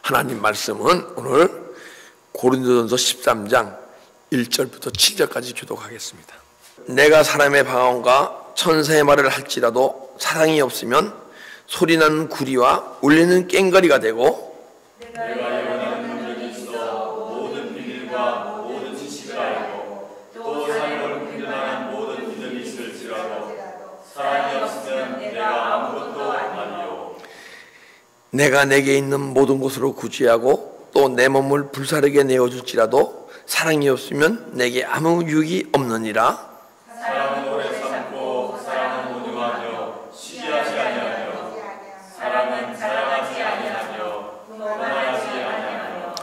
하나님 말씀은 오늘 고린도전서 13장 1절부터 7절까지 교독하겠습니다. 내가 사람의 방언과 천사의 말을 할지라도 사랑이 없으면 소리나는 구리와 울리는 꽹과리가 되고 내가 영원한 능력이 있어 모든 비밀과 모든 지식을 알고 또 삶을 분별하는 모든 믿음이 있을지라도 사랑이 없으면 내가 아무것도 아니요. 내가 내게 있는 모든 것으로 구제하고 또 내 몸을 불사르게 내어줄지라도 사랑이 없으면 내게 아무 유익이 없느니라. 사랑은 오래 참고 사랑은 온유하며 시기하지 아니하며 사랑은 자랑하지 아니하며 교만하지 아니하며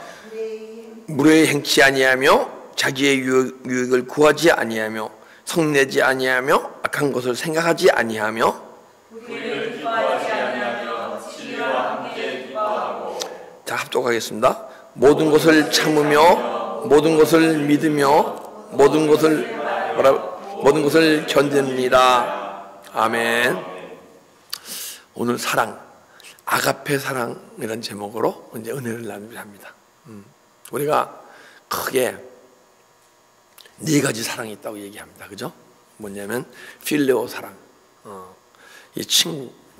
무례히 행치 아니하며 자기의 유익을 구하지 아니하며 성내지 아니하며 악한 것을 생각하지 아니하며 우리를 기뻐하지 아니하며 진리와 함께 기뻐하고. 자, 합독하겠습니다. 모든 것을 참으며 모든 것을 믿으며 모든 것을 견딥니다. 아멘. 오늘 사랑, 아가페 사랑이라는 제목으로 이제 은혜를 나누려 합니다. 우리가 크게 네 가지 사랑이 있다고 얘기합니다. 그죠? 뭐냐면 필레오 사랑, 이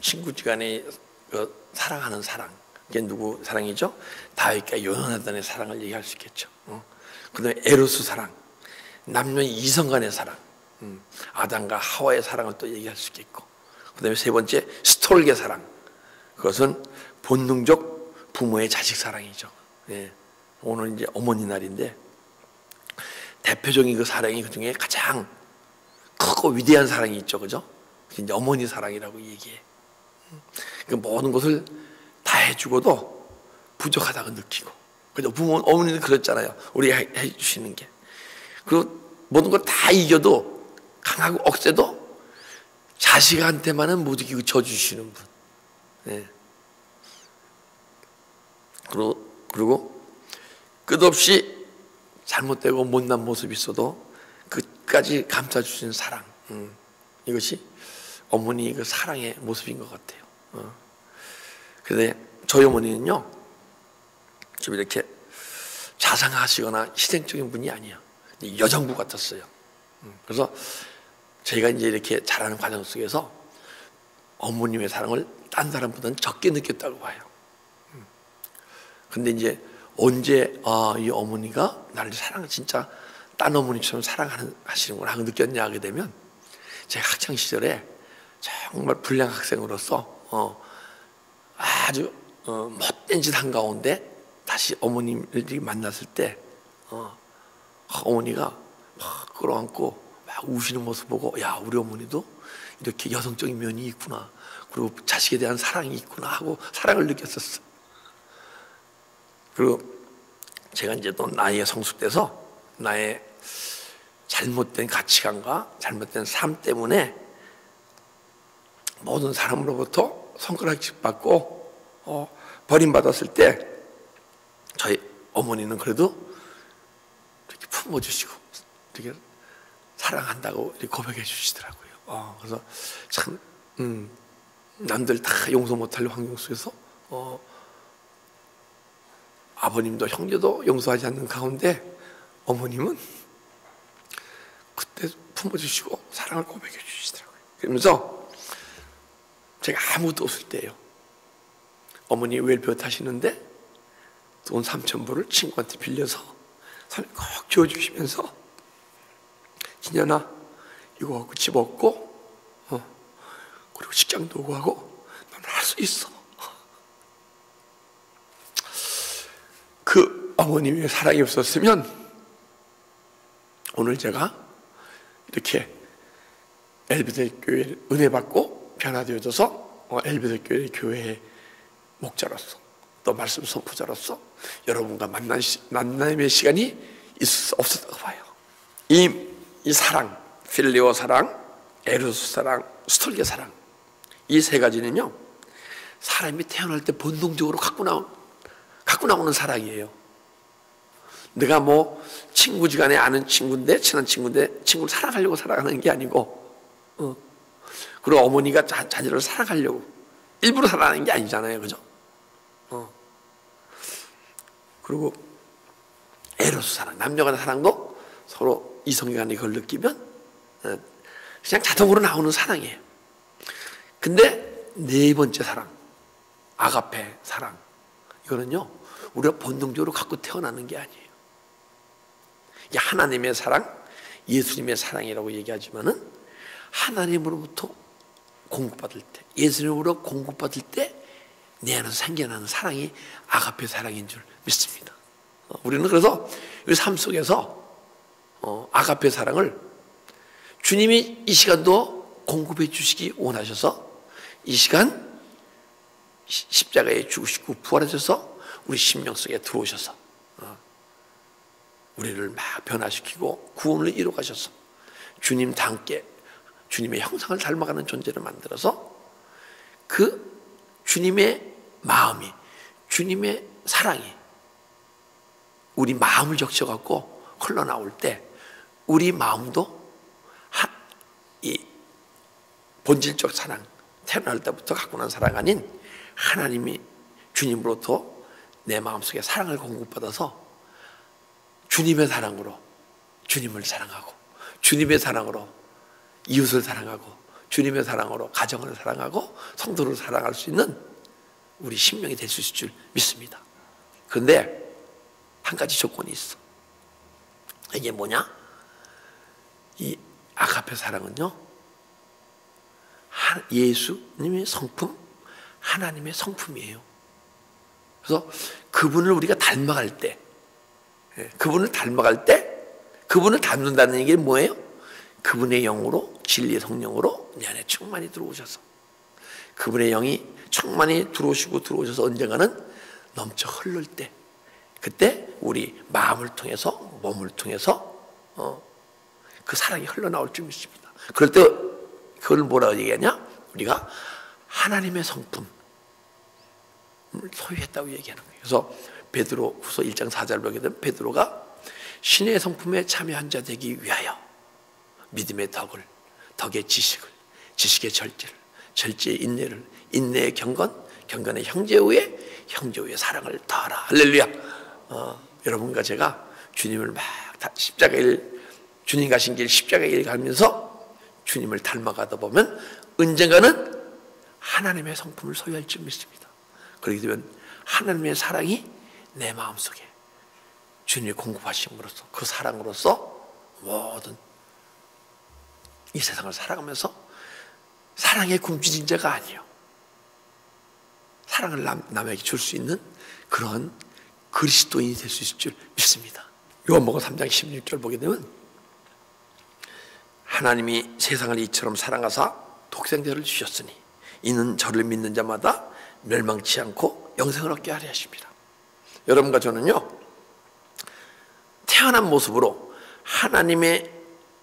친구지간에 사랑하는 사랑. 이게 누구 사랑이죠? 다윗과 요나단의 사랑을 얘기할 수 있겠죠. 그 다음에 에로스 사랑, 남녀 이성 간의 사랑, 아담과 하와의 사랑을 또 얘기할 수 있겠고, 그 다음에 세 번째 스톨게 사랑, 그것은 본능적 부모의 자식 사랑이죠. 예. 오늘 이제 어머니 날인데 대표적인 그 사랑이 그 중에 가장 크고 위대한 사랑이 있죠, 그죠? 그게 이제 어머니 사랑이라고 얘기해. 그 모든 것을 다 해주고도 부족하다고 느끼고, 그죠? 부모, 어머니는 그랬잖아요. 우리가 해주시는 게. 그리고 모든 걸 다 이겨도 강하고 억세도 자식한테만은 못 이기고 져주시는 분. 네. 그리고 끝없이 잘못되고 못난 모습이 있어도 끝까지 감싸주시는 사랑. 이것이 어머니 그 사랑의 모습인 것 같아요. 그런데 저희 어머니는요, 좀 이렇게 자상하시거나 희생적인 분이 아니에요. 여장부 같았어요. 그래서 저희가 이제 이렇게 자라는 과정 속에서 어머님의 사랑을 딴 사람보다는 적게 느꼈다고 봐요. 근데 이제 언제 이 어머니가 나를 진짜 딴 어머니처럼 사랑하시는구나 하고 느꼈냐 하게 되면, 제가 학창 시절에 정말 불량 학생으로서 아주 못된 짓 한가운데 다시 어머님을 만났을 때 어머니가 막 끌어안고 막 우시는 모습 보고, 야, 우리 어머니도 이렇게 여성적인 면이 있구나, 그리고 자식에 대한 사랑이 있구나 하고 사랑을 느꼈었어. 그리고 제가 이제 또 나이에 성숙돼서 나의 잘못된 가치관과 잘못된 삶 때문에 모든 사람으로부터 손가락질 받고 버림받았을 때 저희 어머니는 그래도 이렇게 품어주시고 이렇게 사랑한다고 이렇게 고백해 주시더라고요. 그래서 참 남들 다 용서 못할 환경 속에서 아버님도 형제도 용서하지 않는 가운데 어머님은 그때 품어주시고 사랑을 고백해 주시더라고요. 그러면서 제가 아무것도 없을 때예요. 어머니 웰비어 타시는데 돈 3,000불을 친구한테 빌려서 손에 꼭 쥐어주시면서, 진현아 이거 갖고 집 얻고 그리고 직장도 오고 하고 넌 할 수 있어. 그 어머님의 사랑이 없었으면 오늘 제가 이렇게 엘베드 교회 은혜 받고 변화되어져서 엘베드 교회의 목자로서 또 말씀 선포자로서 여러분과 만남의 시간이 있을 수 없었다고 봐요. 이 사랑, 필레오 사랑, 에로스 사랑, 스톨게 사랑, 이 세 가지는요, 사람이 태어날 때 본능적으로 갖고 나오는 사랑이에요. 내가 뭐 친구지간에 아는 친구인데, 친한 친구인데 친구를 사랑하려고 사랑하는 게 아니고, 그리고 어머니가 자녀를 사랑하려고 일부러 사랑하는 게 아니잖아요, 그죠? 그리고 에로스 사랑, 남녀 간의 사랑도 서로 이성간에 그걸 느끼면 그냥 자동으로 나오는 사랑이에요. 근데 네 번째 사랑, 아가페 사랑, 이거는요 우리가 본능적으로 갖고 태어나는 게 아니에요. 이게 하나님의 사랑, 예수님의 사랑이라고 얘기하지만은 하나님으로부터 공급받을 때, 예수님으로 공급받을 때 내 안에서 생겨나는 사랑이 아가페 사랑인 줄 믿습니다. 우리는 그래서 이 삶 속에서 아가페 사랑을 주님이 이 시간도 공급해 주시기 원하셔서 이 시간 십자가에 죽으시고 부활하셔서 우리 심령 속에 들어오셔서 우리를 막 변화시키고 구원을 이루어 가셔서 주님과 함께 주님의 형상을 닮아가는 존재를 만들어서 그 주님의 마음이, 주님의 사랑이 우리 마음을 적셔갖고 흘러나올 때 우리 마음도 이 본질적 사랑, 태어날 때부터 갖고 난 사랑 아닌 하나님이 주님으로부터 내 마음속에 사랑을 공급받아서 주님의 사랑으로 주님을 사랑하고, 주님의 사랑으로 이웃을 사랑하고, 주님의 사랑으로 가정을 사랑하고 성도를 사랑할 수 있는 우리 심령이 될 수 있을 줄 믿습니다. 그런데 한 가지 조건이 있어. 이게 뭐냐? 이 아가페 사랑은요, 예수님의 성품, 하나님의 성품이에요. 그래서 그분을 우리가 닮아갈 때, 그분을 닮아갈 때, 그분을 닮는다는 얘기는 뭐예요? 그분의 영으로, 진리의 성령으로 내 안에 충만히 들어오셔서, 그분의 영이 충만히 들어오셔서 언젠가는 넘쳐 흐를 때, 그때 우리 마음을 통해서, 몸을 통해서 그 사랑이 흘러나올 줄 믿습니다. 그럴 때 그걸 뭐라고 얘기하냐? 우리가 하나님의 성품을 소유했다고 얘기하는 거예요. 그래서 베드로후서 1장 4절을 보게 되면 베드로가 신의 성품에 참여한 자 되기 위하여 믿음의 덕을, 덕의 지식을, 지식의 절제를, 절제의 인내를, 인내의 경건, 경건의 형제우에, 형제우의 사랑을 더하라. 할렐루야. 여러분과 제가 주님을 막 십자가의 일, 주님 가신 길 십자가의 일 가면서 주님을 닮아가다 보면 언젠가는 하나님의 성품을 소유할 줄 믿습니다. 그렇게 되면 하나님의 사랑이 내 마음속에 주님이 공급하심으로써, 그 사랑으로서 모든 이 세상을 살아가면서 사랑에 굶주린 자가 아니에요. 사랑을 남에게 줄 수 있는 그런 그리스도인이 될 수 있을 줄 믿습니다. 요한복음 3장 16절 보게 되면 하나님이 세상을 이처럼 사랑하사 독생자를 주셨으니 이는 저를 믿는 자마다 멸망치 않고 영생을 얻게 하려 하십니다. 여러분과 저는요, 태어난 모습으로 하나님의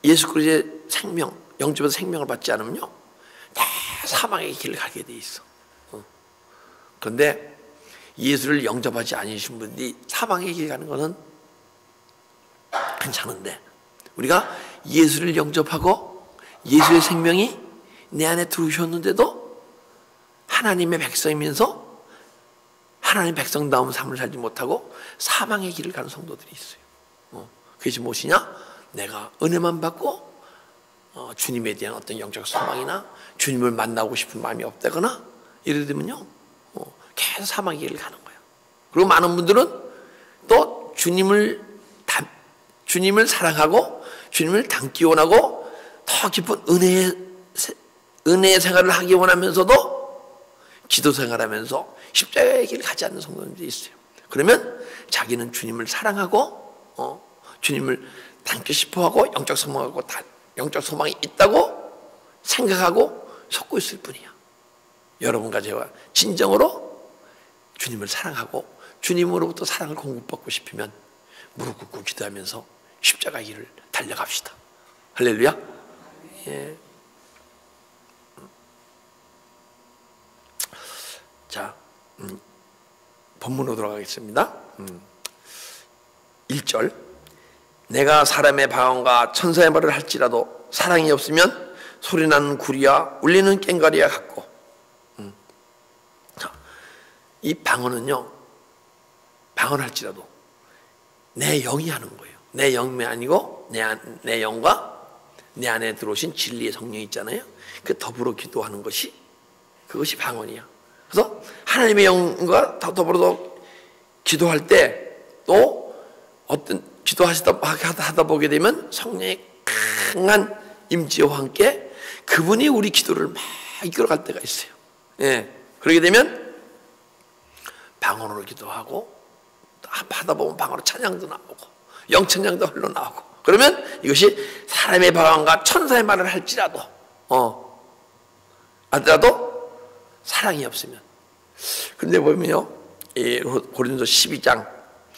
예수 그리스도의 생명, 영접에서 생명을 받지 않으면요 다 사망의 길을 가게 돼 있어. 그런데 예수를 영접하지 않으신 분들이 사망의 길 가는 것은 괜찮은데, 우리가 예수를 영접하고 예수의 생명이 내 안에 들어오셨는데도 하나님의 백성이면서 하나님의 백성다운 삶을 살지 못하고 사망의 길을 가는 성도들이 있어요. 그것이 무엇이냐? 내가 은혜만 받고 주님에 대한 어떤 영적 소망이나 주님을 만나고 싶은 마음이 없다거나 이래 되면요 계속 사망의 길을 가는 거예요. 그리고 많은 분들은 또 주님을 사랑하고 주님을 닮기 원하고 더 깊은 은혜의 생활을 하기 원하면서도 기도 생활하면서 십자가의 길을 가지 않는 성도들이 있어요. 그러면 자기는 주님을 사랑하고 주님을 닮고 싶어하고 영적 소망이 있다고 생각하고 속고 있을 뿐이야. 여러분과 제가 진정으로 주님을 사랑하고 주님으로부터 사랑을 공급받고 싶으면 무릎 꿇고 기도하면서 십자가 길을 달려갑시다. 할렐루야. 예. 자, 본문으로 돌아가겠습니다. 1절. 내가 사람의 방언과 천사의 말을 할지라도 사랑이 없으면 소리나는 구리와 울리는 꽹과리와 같고. 이 방언은요, 방언할지라도 내 영이 하는 거예요. 내 영이 아니고 내 영과 내 안에 들어오신 진리의 성령이 있잖아요. 그 더불어 기도하는 것이 그것이 방언이야. 그래서 하나님의 영과 더불어 기도할 때 또 어떤 하다 보게 되면 성령의 강한 임재와 함께 그분이 우리 기도를 막 이끌어갈 때가 있어요. 예. 그러게 되면 방언으로 기도하고 하다 보면 방언으로 찬양도 나오고 영찬양도 흘러나오고 그러면 이것이 사람의 방언과 천사의 말을 할지라도 사랑이 없으면. 근데 보면요, 이 고린도 12장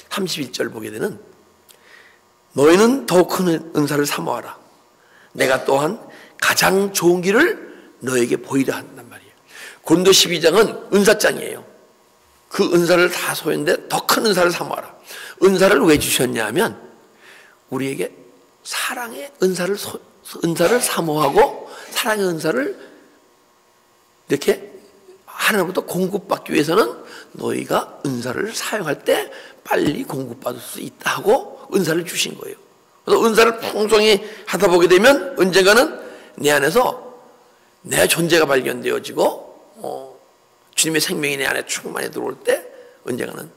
31절 보게 되는 너희는 더 큰 은사를 사모하라. 내가 또한 가장 좋은 길을 너에게 보이려 한단 말이에요. 고린도 12장은 은사장이에요. 그 은사를 다 소유했는데 더 큰 은사를 사모하라. 은사를 왜 주셨냐 하면 우리에게 사랑의 은사를 사모하고 사랑의 은사를 이렇게 하나님부터 공급받기 위해서는 너희가 은사를 사용할 때 빨리 공급받을 수 있다 하고 은사를 주신 거예요. 그래서 은사를 풍성히 하다 보게 되면 언젠가는 내 안에서 내 존재가 발견되어지고 주님의 생명이 내 안에 충만히 들어올 때 언젠가는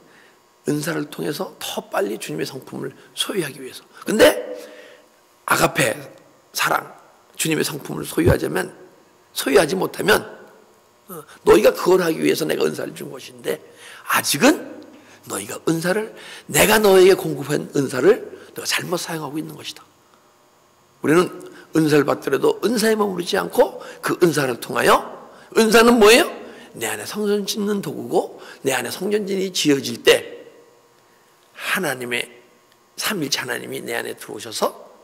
은사를 통해서 더 빨리 주님의 성품을 소유하기 위해서. 근데 아가페 사랑 주님의 성품을 소유하지 못하면 너희가 그걸 하기 위해서 내가 은사를 준 것인데 아직은 너희가 내가 너에게 공급한 은사를 너가 잘못 사용하고 있는 것이다. 우리는 은사를 받더라도 은사에 머무르지 않고 그 은사를 통하여, 은사는 뭐예요? 내 안에 성전 짓는 도구고 내 안에 성전진이 지어질 때 하나님의 삼일체 하나님이 내 안에 들어오셔서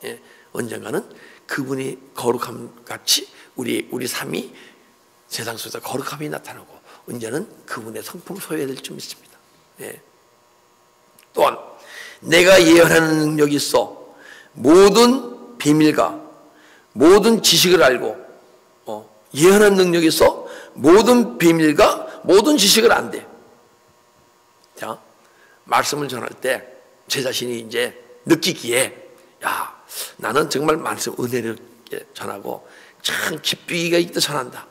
언젠가는 그분이 거룩함 같이 우리 삶이 세상 속에서 거룩함이 나타나고 언제는 그분의 성품을 소유해야 될 줄 믿습니다. 또한 내가 예언하는 능력이 있어 모든 비밀과 모든 지식을 알고 예언하는 능력이 있어 모든 비밀과 모든 지식을 안대. 자, 말씀을 전할 때 제 자신이 이제 느끼기에 나는 정말 말씀 은혜롭게 전하고 참 깊이가 있게 전한다.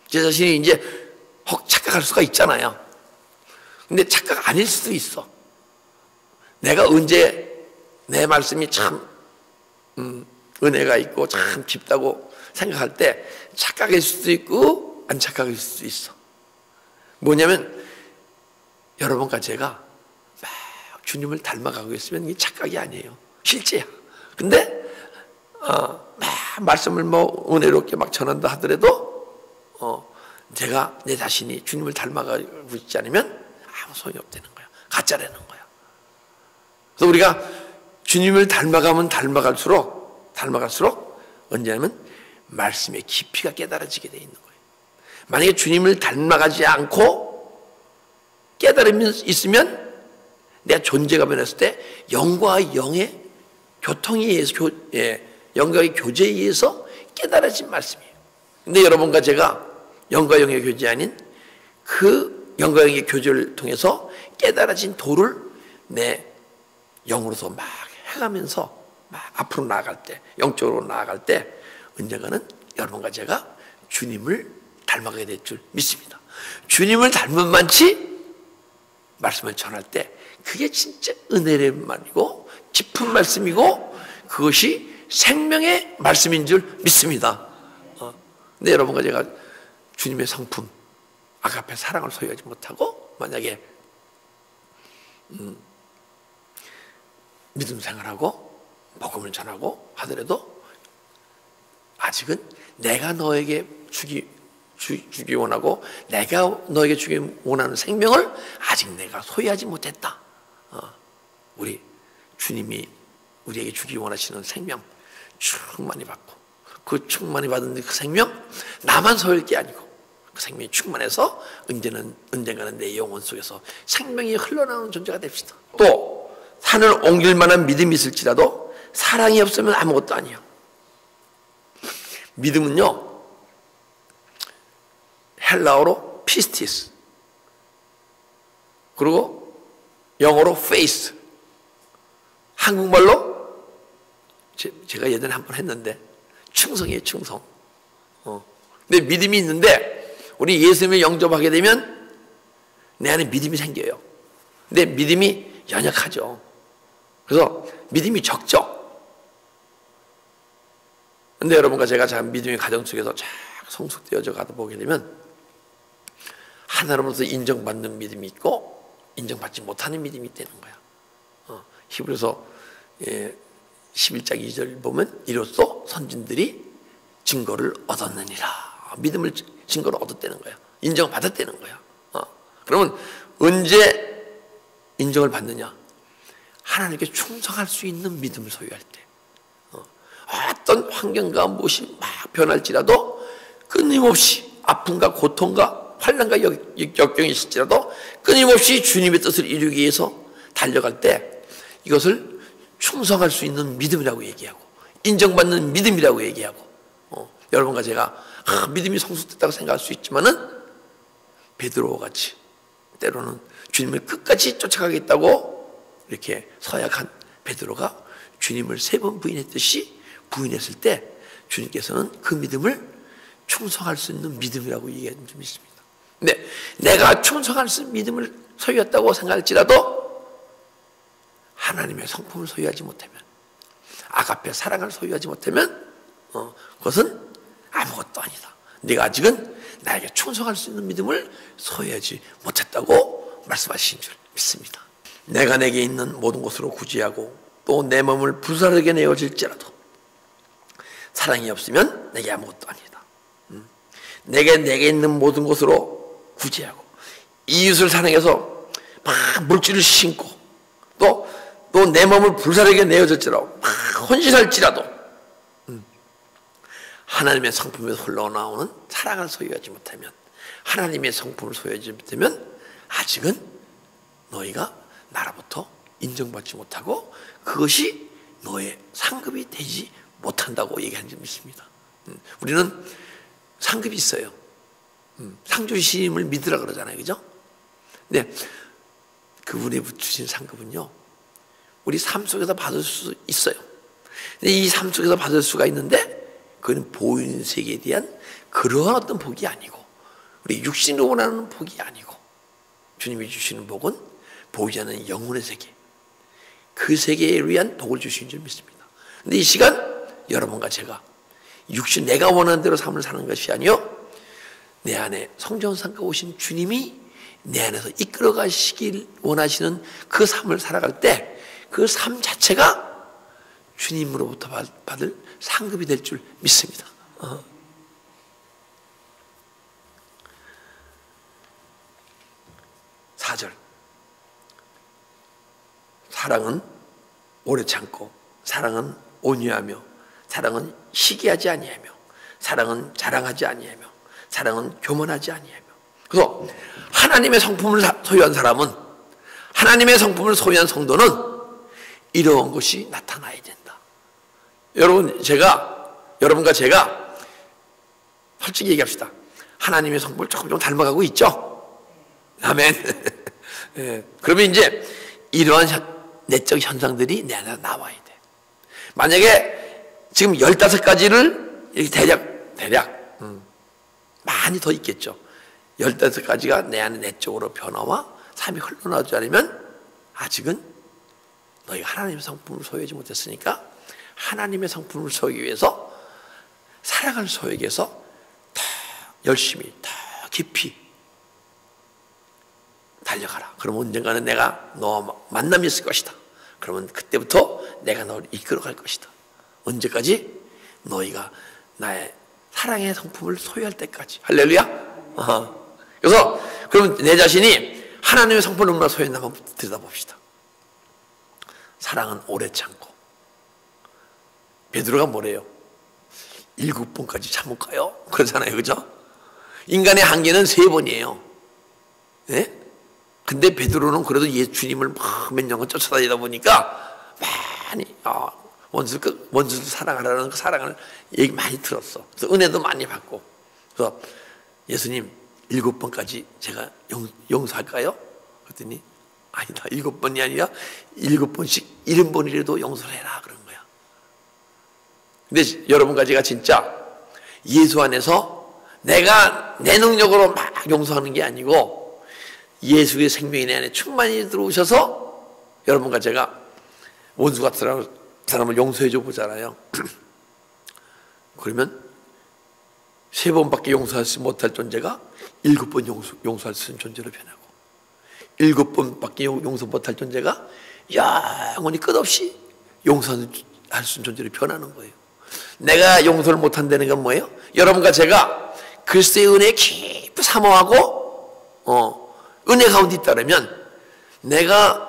제 자신이 이제 혹 착각할 수가 있잖아요. 근데 착각 아닐 수도 있어. 내가 언제 내 말씀이 참 은혜가 있고 참 깊다고 생각할 때 착각일 수도 있고 안 착각일 수도 있어. 뭐냐면 여러분과 제가 막 주님을 닮아가고 있으면 이게 착각이 아니에요. 실제야. 근데 막 말씀을 은혜롭게 막 전한다 하더라도 제가 내 자신이 주님을 닮아가고 있지 않으면 아무 소용이 없다는 거야. 가짜라는 거야. 그래서 우리가 주님을 닮아가면 닮아갈수록 언제냐면 말씀의 깊이가 깨달아지게 돼 있는 거예요. 만약에 주님을 닮아가지 않고 깨달음이 있으면 내 존재가 변했을 때 영과 영의 교통에 의해서 영과의 교제에 의해서 깨달아진 말씀이에요. 근데 여러분과 제가 영과 영의 교제 아닌 그 영과 영의 교제를 통해서 깨달아진 도를 내 영으로서 막 해가면서 막 앞으로 나아갈 때, 영적으로 나아갈 때 언젠가는 여러분과 제가 주님을 닮아가게 될 줄 믿습니다. 주님을 닮은 만치 말씀을 전할 때 그게 진짜 은혜의 말이고 깊은 말씀이고 그것이 생명의 말씀인 줄 믿습니다. 근데 여러분과 제가 주님의 성품, 아가페 사랑을 소유하지 못하고 만약에 믿음 생활하고 복음을 전하고 하더라도 아직은 내가 너에게 주기 원하고 내가 너에게 주기 원하는 생명을 아직 내가 소유하지 못했다. 우리 주님이 우리에게 주기 원하시는 생명 충만히 받고 그 충만히 받은 그 생명 나만 소유할 게 아니고 그 생명이 충만해서 언젠가는 내 영혼 속에서 생명이 흘러나오는 존재가 됩시다. 또 산을 옮길 만한 믿음이 있을지라도 사랑이 없으면 아무것도 아니에요. 믿음은요 헬라어로 피스티스 그리고 영어로 faith 한국말로 제가 예전에 한번 했는데 충성이에요, 충성. 근데 믿음이 있는데 우리 예수님을 영접하게 되면 내 안에 믿음이 생겨요. 근데 믿음이 연약하죠. 그래서 믿음이 적죠. 근데 여러분과 제가 참 믿음의 가정 속에서 쫙 성숙되어져 가다 보게 되면 하나님으로부터 인정받는 믿음이 있고 인정받지 못하는 믿음이 있다는 거야. 히브리서 11장 2절 보면 이로써 선진들이 증거를 얻었느니라. 믿음을 증거를 얻었다는 거야. 인정받았다는 거야. 그러면 언제 인정을 받느냐? 하나님께 충성할 수 있는 믿음을 소유할 때. 어떤 환경과 무엇이 막 변할지라도 끊임없이 아픔과 고통과 환난과 역경이 있을지라도 끊임없이 주님의 뜻을 이루기 위해서 달려갈 때 이것을 충성할 수 있는 믿음이라고 얘기하고 인정받는 믿음이라고 얘기하고 여러분과 제가 믿음이 성숙됐다고 생각할 수 있지만은 베드로와 같이 때로는 주님을 끝까지 쫓아가겠다고 이렇게 서약한 베드로가 주님을 3번 부인했듯이 부인했을 때 주님께서는 그 믿음을 충성할 수 있는 믿음이라고 얘기하는 점이 있습니다. 근데 내가 충성할 수 있는 믿음을 소유했다고 생각할지라도 하나님의 성품을 소유하지 못하면 아가페 사랑을 소유하지 못하면 그것은 아무것도 아니다. 네가 아직은 나에게 충성할 수 있는 믿음을 소유하지 못했다고 말씀하신 줄 믿습니다. 내가 내게 있는 모든 것으로 구제하고 또 내 몸을 불사르게 내어질지라도 사랑이 없으면 내게 아무것도 아니다. 내게 있는 모든 것으로 구제하고 이웃을 사랑해서 막 물질을 신고 또 내 몸을 불사르게 내어질지라도 막 헌신할지라도 하나님의 성품에서 흘러나오는 사랑을 소유하지 못하면 하나님의 성품을 소유하지 못하면 아직은 너희가 나로부터 인정받지 못하고 그것이 너의 상급이 되지 못한다고 얘기한 점이 있습니다. 우리는 상급이 있어요. 상 주심을 믿으라 그러잖아요. 그죠? 근데 그분이 주신 상급은요 우리 삶 속에서 받을 수 있어요. 근데 이 삶 속에서 받을 수가 있는데 그건 보이는 세계에 대한 그러한 어떤 복이 아니고 우리 육신으로 원하는 복이 아니고 주님이 주시는 복은 보이지 않는 영혼의 세계 그 세계에 위한 복을 주신 줄 믿습니다. 근데 이 시간 여러분과 제가 육신 내가 원하는 대로 삶을 사는 것이 아니요 내 안에 성전상가 오신 주님이 내 안에서 이끌어 가시길 원하시는 그 삶을 살아갈 때 그 삶 자체가 주님으로부터 받을 상급이 될 줄 믿습니다. 4절 사랑은 오래 참고 사랑은 온유하며 사랑은 시기하지 아니하며 사랑은 자랑하지 아니하며 사랑은 교만하지 아니하며 그래서 하나님의 성품을 소유한 사람은 하나님의 성품을 소유한 성도는 이러한 것이 나타나야 된다. 여러분과 제가 솔직히 얘기합시다. 하나님의 성품을 조금 닮아가고 있죠? 아멘. 예, 그러면 이제 이러한 내적 현상들이 내 안에 나와야 돼. 만약에 지금 15가지를 이렇게 대략 많이 더 있겠죠. 15가지가 내 안에 내적으로 변화와 삶이 흘러나오지 않으면 아직은 너희가 하나님의 성품을 소유하지 못했으니까 하나님의 성품을 소유하기 위해서 사랑을 소유하기 위해서 더 열심히 더 깊이 달려가라. 그러면 언젠가는 내가 너와 만남이 있을 것이다. 그러면 그때부터 내가 너를 이끌어갈 것이다. 언제까지? 너희가 나의 사랑의 성품을 소유할 때까지. 할렐루야. 그래서 그러면 내 자신이 하나님의 성품을 얼마나 소유했나 한번 들여다봅시다. 사랑은 오래 참고. 베드로가 뭐래요? 7번까지 참을까요? 그러잖아요. 그죠? 인간의 한계는 3번이에요. 네? 근데 베드로는 그래도 주님을 몇 년간 쫓아다니다 보니까 많이 원수도 사랑하라는 그 사랑을 얘기 많이 들었어. 그래서 은혜도 많이 받고. 그래서 예수님 7번까지 제가 용서할까요? 그랬더니 아니다. 7번이 아니라 7번씩 70번이라도 용서를 해라 그런 거야. 근데 여러분과 제가 진짜 예수 안에서 내가 내 능력으로 막 용서하는 게 아니고 예수의 생명이 내 안에 충만히 들어오셔서 여러분과 제가 원수 같은 사람을 용서해 줘 보잖아요. 그러면 3번밖에 용서하지 못할 존재가 7번 용서할 수 있는 존재로 변하고 7번밖에 용서 못할 존재가 영원히 끝없이 용서할 수 있는 존재로 변하는 거예요. 내가 용서를 못한다는 건 뭐예요? 여러분과 제가 그리스도의 은혜에 깊이 사모하고 은혜 가운데 있다면 내가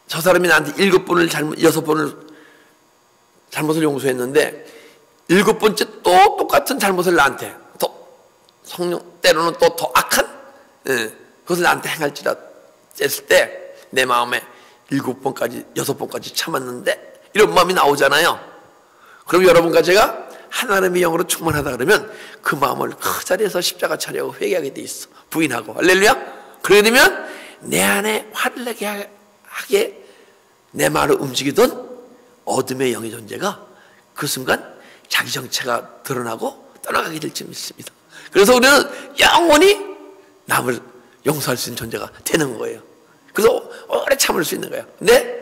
저 사람이 나한테 7번을 6번을 잘못을 용서했는데 7번째 또 똑같은 잘못을 나한테 또 성령 때로는 또 더 악한 그것을 나한테 행할지라도 했을 때 내 마음에 7번까지 6번까지 참았는데 이런 마음이 나오잖아요. 그럼 여러분과 제가 하나님의 영으로 충만하다 그러면 그 마음을 그 자리에서 십자가 차려고 회개하게 돼 있어. 부인하고. 할렐루야. 그러게 되면 내 안에 화를 내게 하게 내 말을 움직이던 어둠의 영의 존재가 그 순간 자기 정체가 드러나고 떠나가게 될지 믿습니다. 그래서 우리는 영원히 남을 용서할 수 있는 존재가 되는 거예요. 그래서 오래 참을 수 있는 거예요. 근데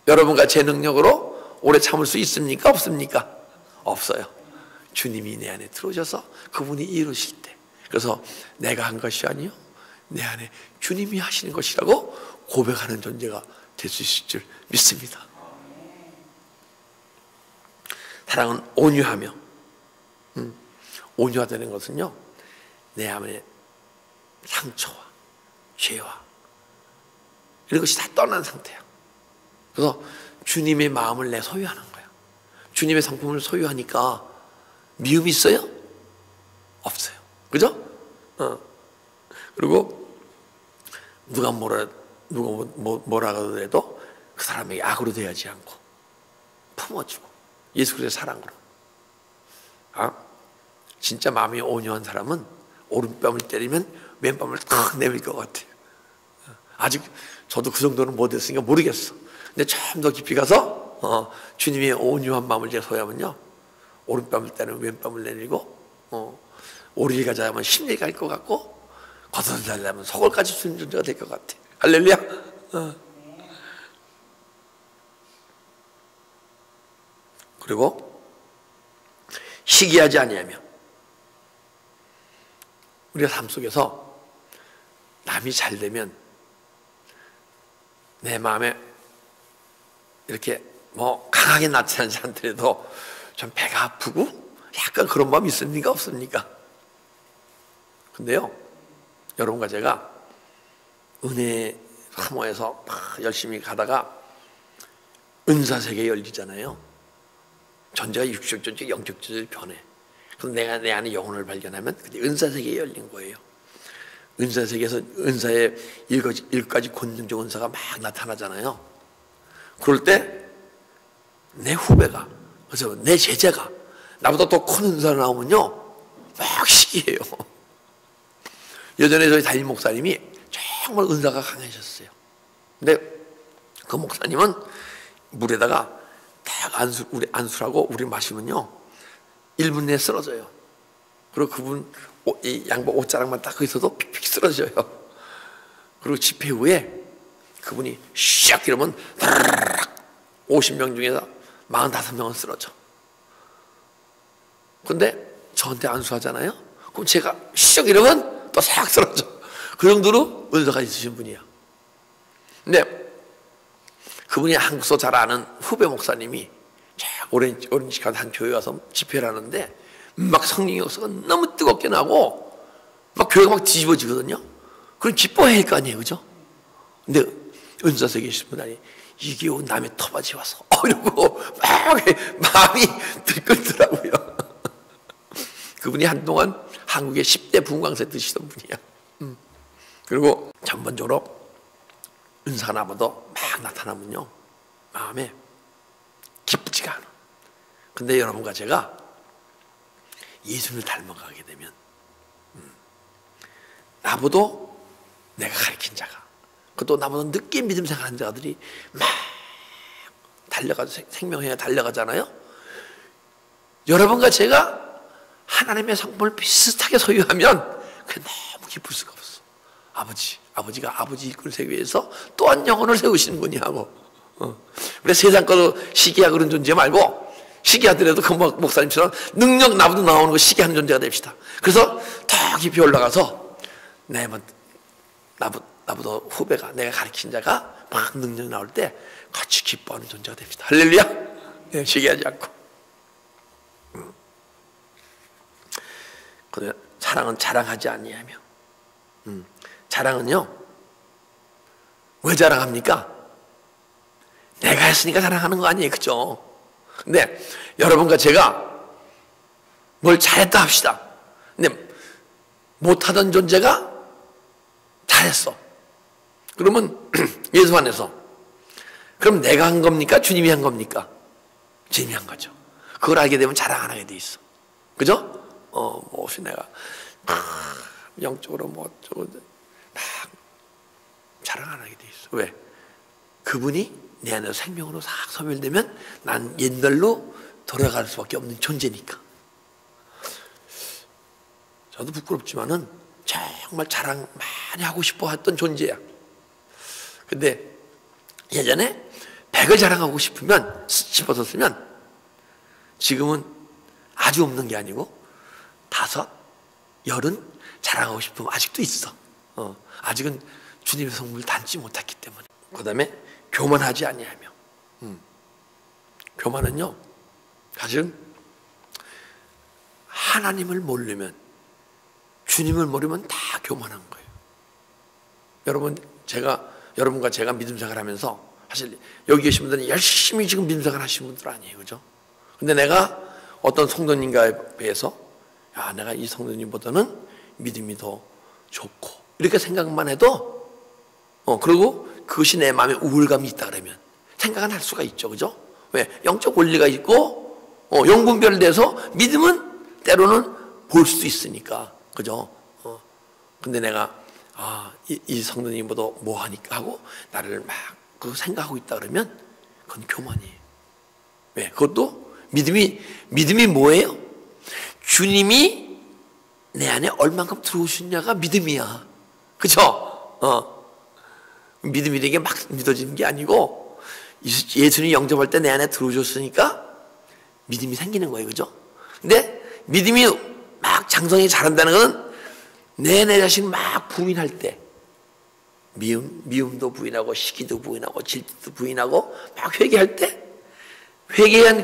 여러분과 제 능력으로 오래 참을 수 있습니까? 없습니까? 없어요. 주님이 내 안에 들어오셔서 그분이 이루실 때, 그래서 내가 한 것이 아니요 내 안에 주님이 하시는 것이라고 고백하는 존재가 될 수 있을 줄 믿습니다. 사랑은 온유하며 온유하다는 것은요 내 안에 상처와 죄와 이런 것이 다 떠난 상태야. 그래서 주님의 마음을 내 소유하는 거야. 주님의 성품을 소유하니까 미움이 있어요? 없어요. 그죠? 그리고 누가 뭐라고 해도 그 사람에게 악으로 대하지 않고 품어주고 예수 그리스도의 사랑으로. 진짜 마음이 온유한 사람은 오른뺨을 때리면 왼뺨을 탁 내밀 것 같아요. 아직 저도 그 정도는 못했으니까 모르겠어. 근데 좀 더 깊이 가서 주님의 온유한 마음을 제가 소유하면요 오른뺨을 때리면 왼뺨을 내밀고 오리를 가자 하면 심리를 갈 것 같고 겉을 달라면 속을까지 주는 존재가 될 것 같아요. 할렐루야. 그리고 시기하지 아니하며 우리가 삶 속에서 남이 잘 되면 내 마음에 이렇게 강하게 나타나지 않더라도 좀 배가 아프고 약간 그런 마음이 있습니까? 없습니까? 근데요 여러분과 제가 은혜 사모해서 열심히 가다가 은사세계에 열리잖아요. 존재가 육적 존재, 영적 존재를 변해. 그럼 내가 내 안에 영혼을 발견하면 그게 은사세계에 열린 거예요. 은사세계에서 은사의 7가지 권능적 은사가 막 나타나잖아요. 그럴 때 내 후배가, 그래서 내 제자가 나보다 더 큰 은사가 나오면요 막 시기해요. 예전에 저희 담임 목사님이 정말 은사가 강하셨어요. 근데 그 목사님은 물에다가 딱 우리 안수라고 우리 마시면요 1분 내에 쓰러져요. 그리고 그분 이 양복 옷자락만 딱 있어도 픽픽 쓰러져요. 그리고 집회 후에 그분이 샥 이러면 50명 중에서 45명은 쓰러져. 근데 저한테 안수하잖아요. 그럼 제가 샥 이러면 또 싹 쓰러져. 그 정도로 은사가 있으신 분이야. 근데 그분이 한국서 잘 아는 후배 목사님이 오렌지 가서 한 교회 와서 집회를 하는데 막 성령 역사가 너무 뜨겁게 나고 막 교회가 막 뒤집어지거든요. 그럼 기뻐해야 할 거 아니에요, 그죠? 근데 은사석에 계신 분이 이게 남의 터바지 와서 이러고 막 마음이 들끓더라고요. 그분이 한동안 한국의 10대 분광세 드시던 분이야. 그리고 전반적으로 은사가 나보다 막 나타나면요 마음에 기쁘지가 않아. 근데 여러분과 제가 예수님을 닮아가게 되면 나보다 내가 가르친 자가 그것도 나보다 늦게 믿음 생활하는 자들이 막 달려가서 생명에 달려가잖아요. 여러분과 제가 하나님의 성품을 비슷하게 소유하면 그게 너무 기쁠 수가 없어. 아버지가 아버지 일꾼을 세우기 위해서 또한 영혼을 세우시는 분이 하고, 우리 세상 거로 시기야 그런 존재 말고, 시기하더라도 그 목사님처럼 능력 나보다 나오는 거 시기하는 존재가 됩시다. 그래서 더 깊이 올라가서 나보다 후배가, 내가 가르친 자가 막 능력 나올 때 같이 기뻐하는 존재가 됩시다. 할렐루야. 네, 시기하지 않고. 사랑은 자랑하지 아니하며. 자랑은요, 왜 자랑합니까? 내가 했으니까 자랑하는 거 아니에요, 그죠? 근데 여러분과 제가 뭘 잘했다 합시다. 근데 못하던 존재가 잘했어. 그러면 예수 안에서, 그럼 내가 한 겁니까? 주님이 한 겁니까? 주님이 한 거죠. 그걸 알게 되면 자랑 안 하게 돼 있어. 그죠? 혹시 내가 영적으로 어쩌고 막 자랑 안 하게 돼 있어. 왜? 그분이 내 안에서 생명으로 싹 소멸되면 난 옛날로 돌아갈 수밖에 없는 존재니까. 저도 부끄럽지만은 정말 자랑 많이 하고 싶어 했던 존재야. 근데 예전에 100을 자랑하고 싶었으면 지금은 아주 없는 게 아니고 5, 10은 자랑하고 싶으면 아직도 있어. 아직은 주님의 성품을 닮지 못했기 때문에. 그 다음에 교만하지 아니하며. 교만은요, 사실은 하나님을 모르면, 주님을 모르면 다 교만한 거예요. 여러분과 제가 믿음 생활하면서 사실 여기 계신 분들은 열심히 지금 믿음 생활 하시는 분들 아니에요, 그죠? 근데 내가 어떤 성도님과에 비해서, 내가 이 성도님보다는 믿음이 더 좋고, 이렇게 생각만 해도, 그리고 그것이 내 마음에 우울감이 있다 그러면 생각은 할 수가 있죠, 그죠? 왜? 영적 원리가 있고, 영분별돼서 믿음은 때로는 볼 수 있으니까, 그죠? 근데 내가, 이 성도님보다 뭐 하니까 하고, 나를 막, 그거 생각하고 있다 그러면, 그건 교만이에요. 왜? 그것도 믿음이 뭐예요? 주님이 내 안에 얼만큼 들어오셨냐가 믿음이야. 그죠? 믿음이 되게 막 믿어지는 게 아니고, 예수님 영접할 때 내 안에 들어오셨으니까 믿음이 생기는 거예요. 그죠? 근데 믿음이 막 장성이 자란다는 것은 내 자신을 막 부인할 때, 미움도 부인하고, 시기도 부인하고, 질투도 부인하고, 막 회개할 때, 회개한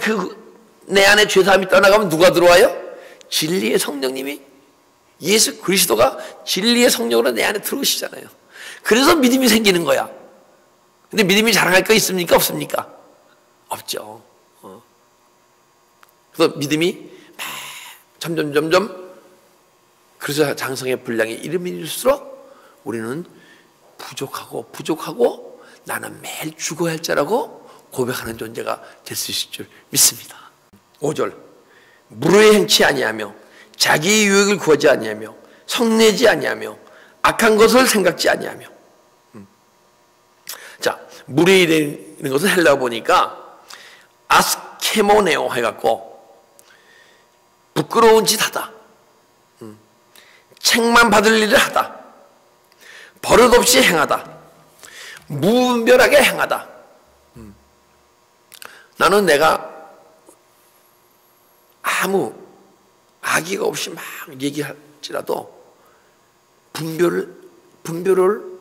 내 안에 죄사함이 떠나가면 누가 들어와요? 진리의 성령님이, 예수 그리스도가 진리의 성령으로 내 안에 들어오시잖아요. 그래서 믿음이 생기는 거야. 근데 믿음이 자랑할 거 있습니까? 없습니까? 없죠. 그래서 믿음이 점점 그래서 장성의 분량이 이름일수록 우리는 부족하고 나는 매일 죽어야 할 자라고 고백하는 존재가 될 수 있을 줄 믿습니다. 5절, 무료에 행치 아니하며 자기의 유익을 구하지 아니하며 성내지 아니하며 악한 것을 생각지 아니하며. 자, 무료이라는 것은 헬라어 보니까 아스케모네오 해갖고 부끄러운 짓 하다, 책만 받을 일을 하다, 버릇없이 행하다, 무분별하게 행하다. 나는 내가 아무 악의가 없이 막 얘기할지라도 분별을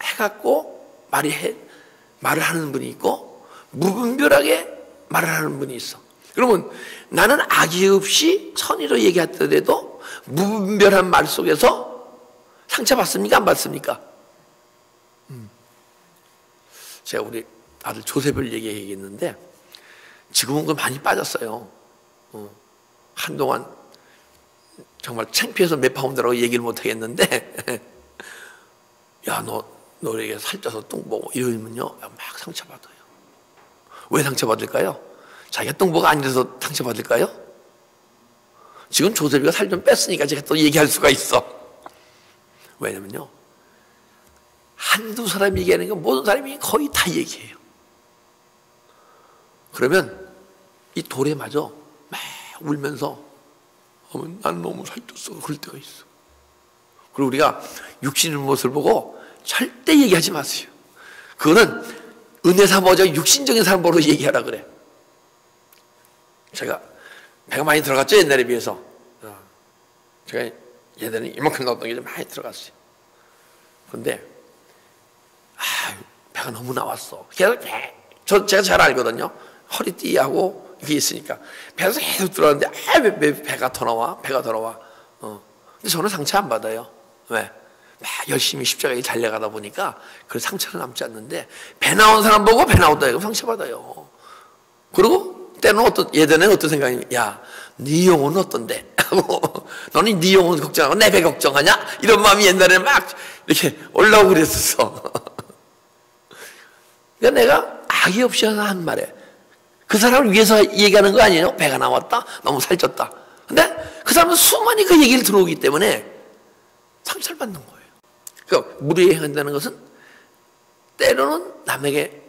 해갖고 말을 하는 분이 있고, 무분별하게 말을 하는 분이 있어. 그러면 나는 악의 없이 선의로 얘기하더라도 무분별한 말 속에서 상처받습니까? 안 받습니까? 제가 우리 아들 조셉을 얘기했는데 지금은 그 많이 빠졌어요. 한동안 정말 창피해서 몇 파운드라고 얘기를 못 하겠는데, 야, 너에게 살쪄서 똥 보고 이러면요, 막 상처받아요. 왜 상처받을까요? 자기가 똥보가 아니라서 상처받을까요? 지금 조셉이가 살 좀 뺐으니까 제가 또 얘기할 수가 있어. 왜냐면요, 한두 사람이 얘기하는 거 모든 사람이 거의 다 얘기해요. 그러면 이 돌에 마저 막 울면서 난 너무 살쪘어 그럴 때가 있어. 그리고 우리가 육신의 모습을 보고 절대 얘기하지 마세요. 그거는 은혜 삼아서 육신적인 사람 보러 얘기하라 그래. 제가 배가 많이 들어갔죠 옛날에 비해서. 제가 예전에 이만큼 나왔던 게 좀 많이 들어갔어요. 그런데 배가 너무 나왔어. 계속 제가 잘 알거든요. 허리띠하고 이게 있으니까 배에서 계속 들어갔는데 왜 배가 더 나와? 배가 더 나와. 근데 저는 상처 안 받아요. 왜? 막 열심히 십자가에 달려가다 보니까 그 상처는 남지 않는데 배 나온 사람 보고 배 나온다 이거 상처 받아요. 그리고 때는 예전에는 어떤 생각이 야, 네 영혼은 어떤데? 너는 네 영혼 걱정하고 내 배 걱정하냐? 이런 마음이 옛날에는 막 이렇게 올라오고 그랬었어. 그러니까 내가 악의 없이 한 말에 그 사람을 위해서 얘기하는 거 아니에요? 배가 나왔다? 너무 살쪘다. 근데 그 사람은 수많이 그 얘기를 들어오기 때문에 상처를 받는 거예요. 그러니까 무리에 행한다는 것은 때로는 남에게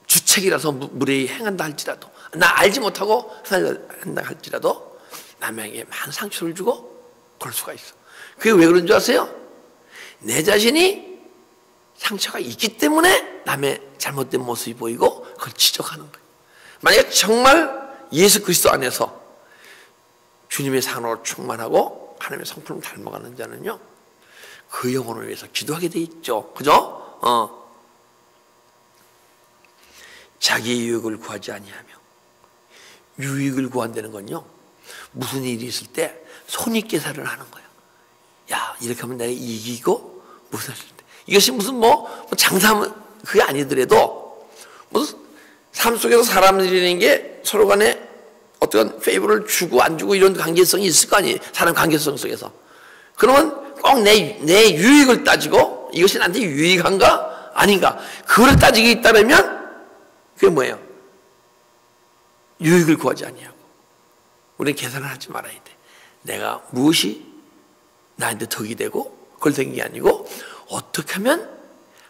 주책이라서 무리에 행한다 할지라도 나 알지 못하고 한다 할지라도 남에게 많은 상처를 주고 그럴 수가 있어. 그게 왜 그런 줄 아세요? 내 자신이 상처가 있기 때문에 남의 잘못된 모습이 보이고 그걸 지적하는 거예요. 만약에 정말 예수 그리스도 안에서 주님의 사랑으로 충만하고 하나님의 성품을 닮아가는 자는요 그 영혼을 위해서 기도하게 돼 있죠. 그죠? 자기의 유익을 구하지 아니하며 유익을 구한다는 건요 무슨 일이 있을 때 손익계산을 하는 거예요. 야 이렇게 하면 내가 이기고 무슨 이것이 무슨 장사하면 그게 아니더라도 무슨 삶 속에서 사람들이라는 게 서로 간에 어떤 페이버를 주고 안 주고 이런 관계성이 있을 거 아니에요. 사람 관계성 속에서. 그러면 꼭 내 유익을 따지고 이것이 나한테 유익한가 아닌가 그걸 따지기 있다면 그게 뭐예요? 유익을 구하지 아니하고 우리는 계산을 하지 말아야 돼. 내가 무엇이 나한테 덕이 되고 그걸 된 게 아니고 어떻게 하면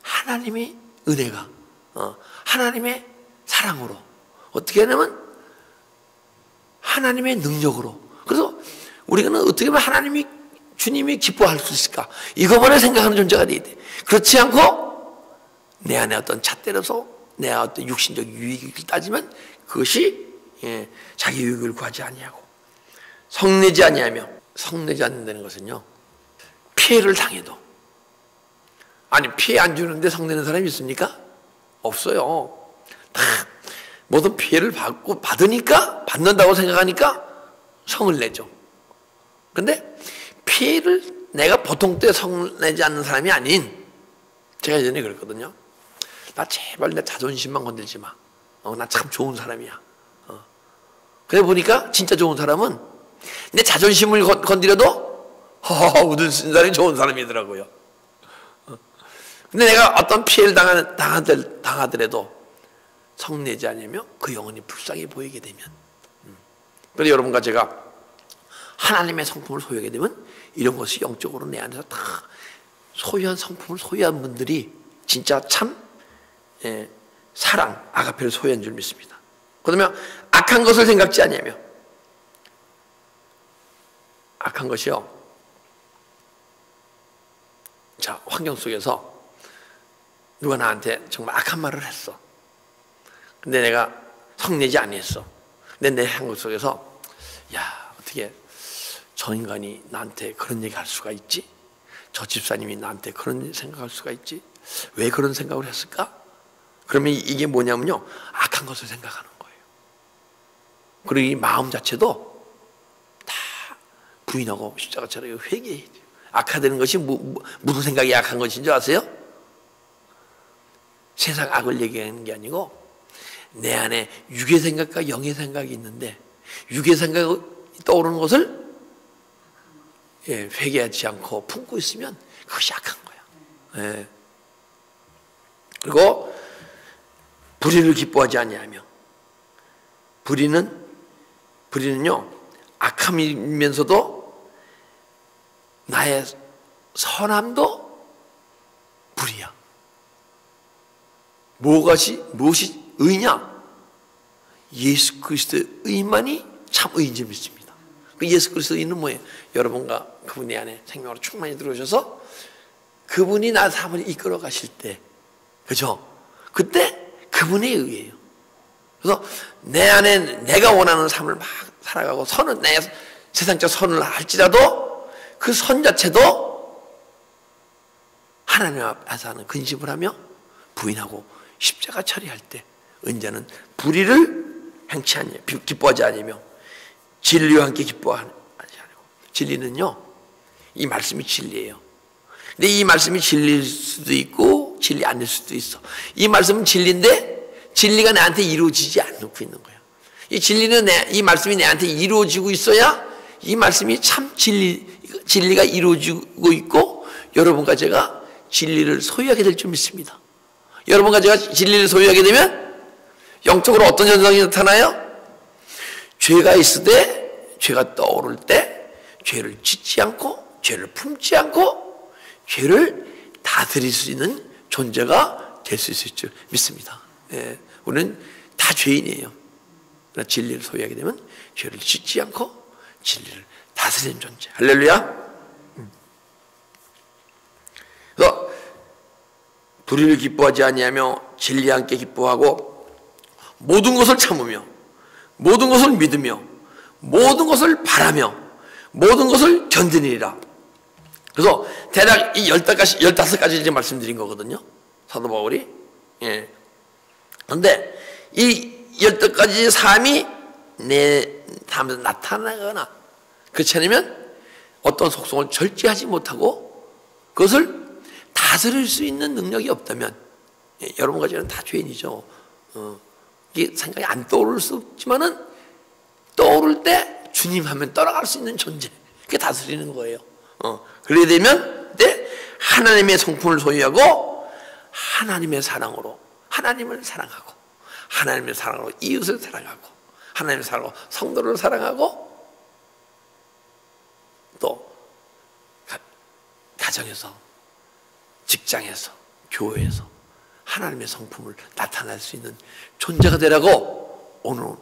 하나님의 은혜가 하나님의 사랑으로 어떻게 하냐면 하나님의 능력으로 그래서 우리는 어떻게 하면 하나님이 주님이 기뻐할 수 있을까 이거만을 생각하는 존재가 돼야 돼. 그렇지 않고 내 안에 어떤 잣대로서 내 어떤 육신적 유익을 따지면 그것이 자기 유익을 구하지 아니하고 성내지 아니하며 성내지 않는다는 것은요 피해를 당해도 아니 피해 안 주는데 성내는 사람이 있습니까? 없어요. 다 모든 피해를 받으니까 받는다고 생각하니까 성을 내죠. 근데 피해를 내가 보통 때 성내지 않는 사람이 아닌 제가 예전에 그랬거든요. 나 제발 내 자존심만 건들지 마. 나 참 좋은 사람이야. 그래 보니까 진짜 좋은 사람은 내 자존심을 건드려도 웃을 수 있는 사람이 좋은 사람이더라고요. 근데 내가 어떤 피해를 당하더라도 성내지 않으면 그 영혼이 불쌍해 보이게 되면 그래서 여러분과 제가 하나님의 성품을 소유하게 되면 이런 것이 영적으로 내 안에서 다 소유한 성품을 소유한 분들이 진짜 참 사랑, 아가페를 소유한 줄 믿습니다. 그러면 악한 것을 생각지 아니하며 악한 것이요. 자, 환경 속에서 누가 나한테 정말 악한 말을 했어. 근데 내가 성내지 아니했어. 근데 내 한국 속에서 야 어떻게 저 인간이 나한테 그런 얘기 할 수가 있지? 저 집사님이 나한테 그런 생각할 수가 있지? 왜 그런 생각을 했을까? 그러면 이게 뭐냐면요 악한 것을 생각하는 거예요. 그리고 이 마음 자체도 다 부인하고 십자가처럼 회개해야 돼요. 악화되는 것이 무슨 생각이 악한 것인 줄 아세요? 세상 악을 얘기하는 게 아니고 내 안에 육의 생각과 영의 생각이 있는데 육의 생각이 떠오르는 것을 회개하지 않고 품고 있으면 그것이 악한 거야. 그리고 불의를 기뻐하지 아니하며 불의는요 악함이면서도 나의 선함도 불이야. 무엇이 의냐? 예수 그리스도의 의만이 참 의인 줄 믿습니다. 그 예수 그리스도의 의는 뭐예요? 여러분과 그분이 안에 생명으로 충만히 들어오셔서 그분이 나 삶을 이끌어 가실 때, 그죠? 그때 그분의 의예요. 그래서 내 안에 내가 원하는 삶을 막 살아가고 선은 내 세상적 선을 할지라도 그 선 자체도 하나님 앞에서 하는 근심을 하며 부인하고 십자가 처리할 때 언제는 불의를 행치 아니며 기뻐하지 아니며 진리와 함께 기뻐하지 아니고. 진리는요, 이 말씀이 진리예요. 근데 이 말씀이 진리일 수도 있고 진리 아닐 수도 있어. 이 말씀은 진리인데 진리가 나한테 이루어지지 않고 있는 거야. 이 진리는 이 말씀이 나한테 이루어지고 있어야 이 말씀이 참 진리가 이루어지고 있고 여러분과 제가 진리를 소유하게 될 줄 믿습니다. 여러분과 제가 진리를 소유하게 되면 영적으로 어떤 현상이 나타나요? 죄가 있을 때, 죄가 떠오를 때 죄를 짓지 않고 죄를 품지 않고 죄를 다스릴 수 있는 존재가 될 수 있을 줄 믿습니다. 예, 우리는 다 죄인이에요. 그러나 진리를 소유하게 되면 죄를 짓지 않고 진리를 다스리는 존재. 할렐루야. 그래서 불의를 기뻐하지 아니하며 진리와 함께 기뻐하고 모든 것을 참으며 모든 것을 믿으며 모든 것을 바라며 모든 것을 견디니라. 그래서 대략 이 15가지 이제 말씀드린 거거든요, 사도 바울이. 예. 그런데 이 15가지 삶이 내 삶에서 나타나거나 그렇지 않으면 어떤 속성을 절제하지 못하고 그것을 다스릴 수 있는 능력이 없다면, 예, 여러분과 저는 다 죄인이죠. 이게 생각이 안 떠오를 수 없지만은 떠오를 때 주님 하면 떠나갈 수 있는 존재, 그게 다스리는 거예요. 그래야 되면 하나님의 성품을 소유하고 하나님의 사랑으로 하나님을 사랑하고 하나님의 사랑으로 이웃을 사랑하고 하나님의 사랑으로 성도를 사랑하고 또 가정에서, 직장에서, 교회에서 하나님의 성품을 나타낼 수 있는 존재가 되라고 오늘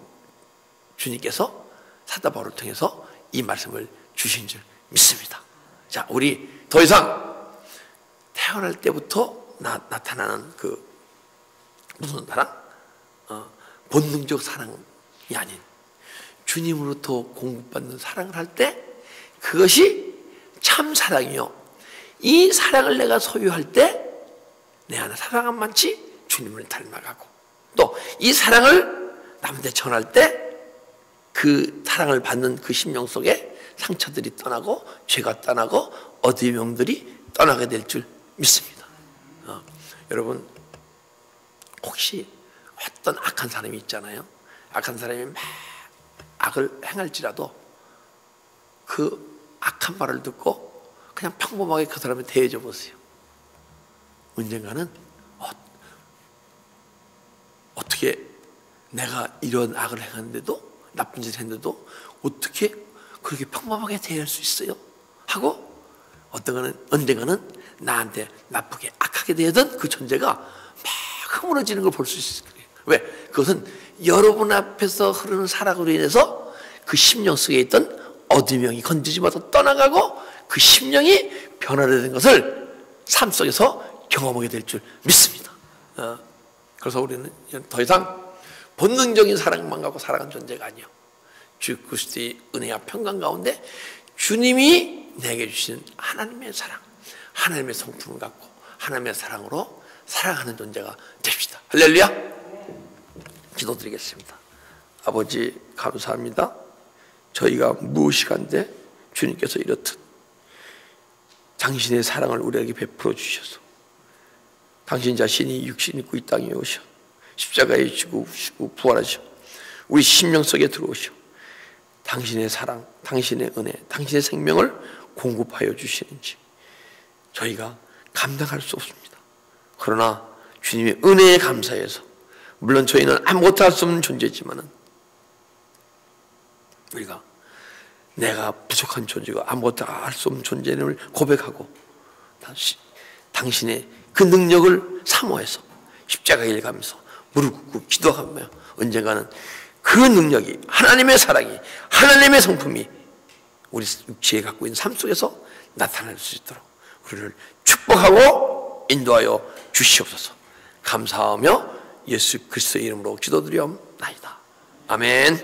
주님께서 사도 바울을 통해서 이 말씀을 주신 줄 믿습니다. 자, 우리 더 이상 태어날 때부터 나타나는 그 무슨 사랑? 본능적 사랑이 아닌 주님으로부터 공급받는 사랑을 할 때 그것이 참 사랑이요, 이 사랑을 내가 소유할 때 내 안에 사랑은 많지 주님을 닮아가고 또 이 사랑을 남한테 전할 때 그 사랑을 받는 그 심령 속에 상처들이 떠나고 죄가 떠나고 어두운 영들이 떠나게 될 줄 믿습니다. 여러분, 혹시 어떤 악한 사람이 있잖아요. 악한 사람이 막 악을 행할지라도 그 악한 말을 듣고 그냥 평범하게 그 사람을 대해줘 보세요. 언젠가는 어떻게 내가 이런 악을 행했는데도, 나쁜 짓을 했는데도 어떻게 그렇게 평범하게 대할 수 있어요? 하고 언젠가는 나한테 나쁘게 악하게 대하던 그 존재가 막 허물어지는 걸 볼 수 있을 거예요. 왜? 그것은 여러분 앞에서 흐르는 사랑으로 인해서 그 심령 속에 있던 어둠의 영이 건지지 못하고 떠나가고 그 심령이 변화되는 것을 삶 속에서 경험하게 될 줄 믿습니다. 그래서 우리는 더 이상 본능적인 사랑만 갖고 살아가는 존재가 아니요, 주 그리스도의 은혜와 평강 가운데 주님이 내게 주신 하나님의 사랑, 하나님의 성품을 갖고 하나님의 사랑으로 살아가는 존재가 됩시다. 할렐루야. 기도드리겠습니다. 아버지, 감사합니다. 저희가 무엇이간데 주님께서 이렇듯 당신의 사랑을 우리에게 베풀어 주셔서 당신 자신이 육신 입고 이 땅에 오셔 십자가에 죽으시고 부활하셔 우리 심령 속에 들어오셔 당신의 사랑, 당신의 은혜, 당신의 생명을 공급하여 주시는지 저희가 감당할 수 없습니다. 그러나 주님의 은혜에 감사해서, 물론 저희는 아무것도 할 수 없는 존재지만은 우리가 내가 부족한 존재가 아무것도 할 수 없는 존재임을 고백하고 당신의 그 그 능력을 사모해서 십자가 일 가면서 무릎 꿇고 기도하며 언젠가는 그 능력이, 하나님의 사랑이, 하나님의 성품이 우리 육체에 갖고 있는 삶 속에서 나타날 수 있도록 우리를 축복하고 인도하여 주시옵소서. 감사하며 예수 그리스도의 이름으로 기도드리옵나이다. 아멘.